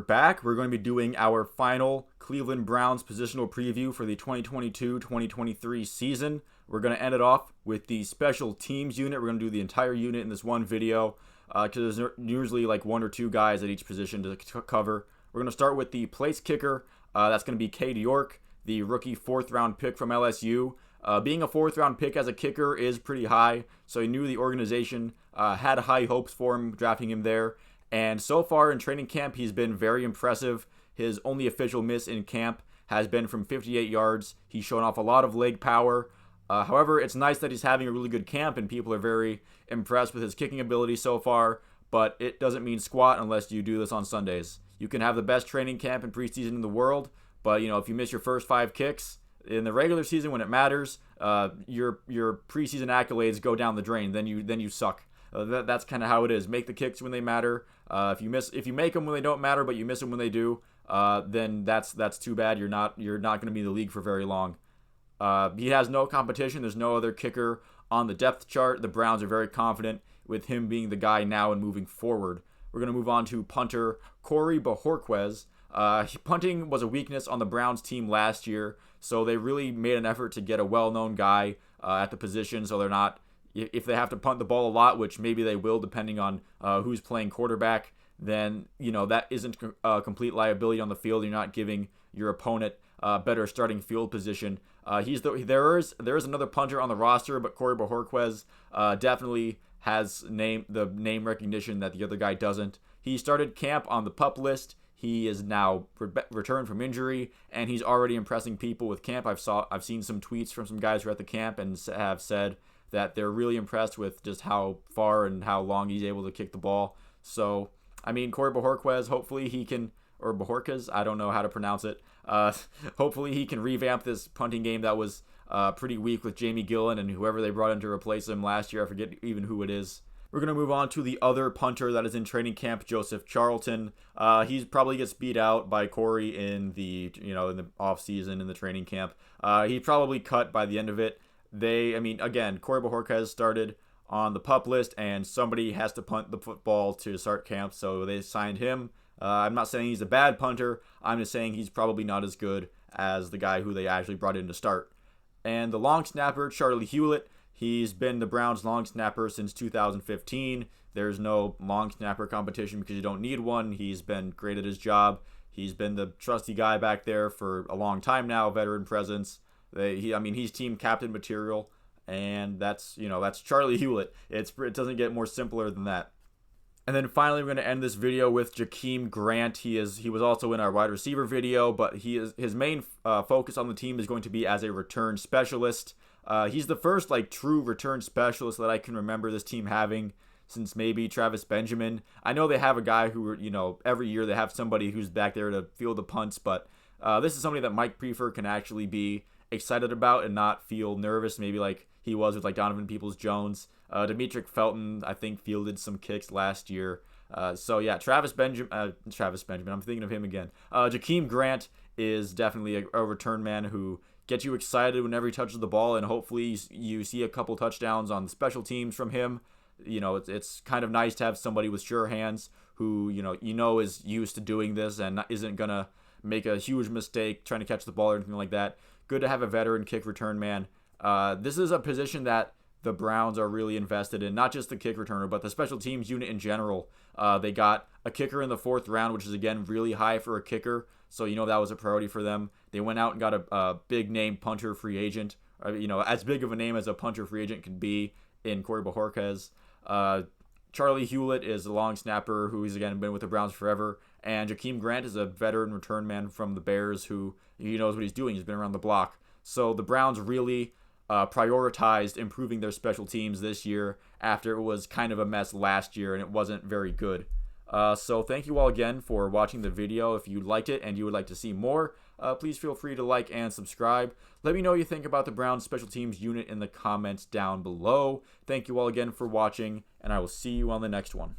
back. We're going to be doing our final Cleveland Browns positional preview for the 2022-2023 season. We're going to end it off with the special teams unit. We're going to do the entire unit in this one video because there's usually like one or two guys at each position to cover. We're going to start with the place kicker. That's going to be Cade York, the rookie 4th-round pick from LSU. Being a 4th-round pick as a kicker is pretty high, so he knew the organization had high hopes for him, drafting him there. And so far in training camp, he's been very impressive. His only official miss in camp has been from 58 yards. He's shown off a lot of leg power. However, it's nice that he's having a really good camp, and people are very impressed with his kicking ability so far, but it doesn't mean squat unless you do this on Sundays. You can have the best training camp and preseason in the world, but if you miss your first 5 kicks in the regular season when it matters, your preseason accolades go down the drain. Then you suck. That's kind of how it is. Make the kicks when they matter. If you make them when they don't matter, but you miss them when they do, then that's too bad. You're not going to be in the league for very long. He has no competition. There's no other kicker on the depth chart. The Browns are very confident with him being the guy now and moving forward. We're going to move on to punter Corey Bojorquez. Punting was a weakness on the Browns team last year, so they really made an effort to get a well-known guy at the position, so they're not, if they have to punt the ball a lot, which maybe they will depending on who's playing quarterback, then that isn't a complete liability on the field. You're not giving your opponent better starting field position. There is another punter on the roster, but Corey Bojorquez definitely has the name recognition that the other guy doesn't. He started camp on the PUP list. He is now returned from injury, and he's already impressing people with camp. I've seen some tweets from some guys who are at the camp and have said that they're really impressed with just how far and how long he's able to kick the ball. So, Corey Bojorquez, hopefully he can, or Bojorquez, I don't know how to pronounce it. Hopefully he can revamp this punting game that was pretty weak with Jamie Gillen and whoever they brought in to replace him last year. I forget even who it is. We're going to move on to the other punter that is in training camp, Joseph Charlton. He probably gets beat out by Corey in the off season in the training camp. He probably cut by the end of it. Again, Corey Bojorquez started on the PUP list, and somebody has to punt the football to start camp, so they signed him. I'm not saying he's a bad punter. I'm just saying he's probably not as good as the guy who they actually brought in to start. And the long snapper, Charlie Hughlett, he's been the Browns' long snapper since 2015. There's no long snapper competition because you don't need one. He's been great at his job. He's been the trusty guy back there for a long time now, veteran presence. He's team captain material, and that's Charlie Hughlett. It doesn't get more simpler than that. And then finally, we're going to end this video with Jakeem Grant. He was also in our wide receiver video, but his main focus on the team is going to be as a return specialist. He's the first true return specialist that I can remember this team having since maybe Travis Benjamin. I know they have a guy who, every year they have somebody who's back there to field the punts, but this is somebody that Mike Prefer can actually be excited about and not feel nervous, maybe like he was with Donovan Peoples-Jones. Demetric Felton, I think, fielded some kicks last year. Travis Benjamin, I'm thinking of him again. Jakeem Grant is definitely a return man who gets you excited whenever he touches the ball, and hopefully you see a couple touchdowns on the special teams from him. It's kind of nice to have somebody with sure hands who is used to doing this and isn't gonna make a huge mistake trying to catch the ball or anything like that. Good to have a veteran kick return man. This is a position that the Browns are really invested in, not just the kick returner, but the special teams unit in general. They got a kicker in the 4th round, which is, again, really high for a kicker, so that was a priority for them. They went out and got a big-name punter free agent, as big of a name as a punter free agent can be in Corey Bojorquez. Charlie Hughlett is a long snapper who's, again, been with the Browns forever, and Jakeem Grant is a veteran return man from the Bears who he knows what he's doing. He's been around the block. So the Browns really prioritized improving their special teams this year after it was kind of a mess last year and it wasn't very good. So thank you all again for watching the video. If you liked it and you would like to see more, please feel free to like and subscribe. Let me know what you think about the Browns special teams unit in the comments down below. Thank you all again for watching, and I will see you on the next one.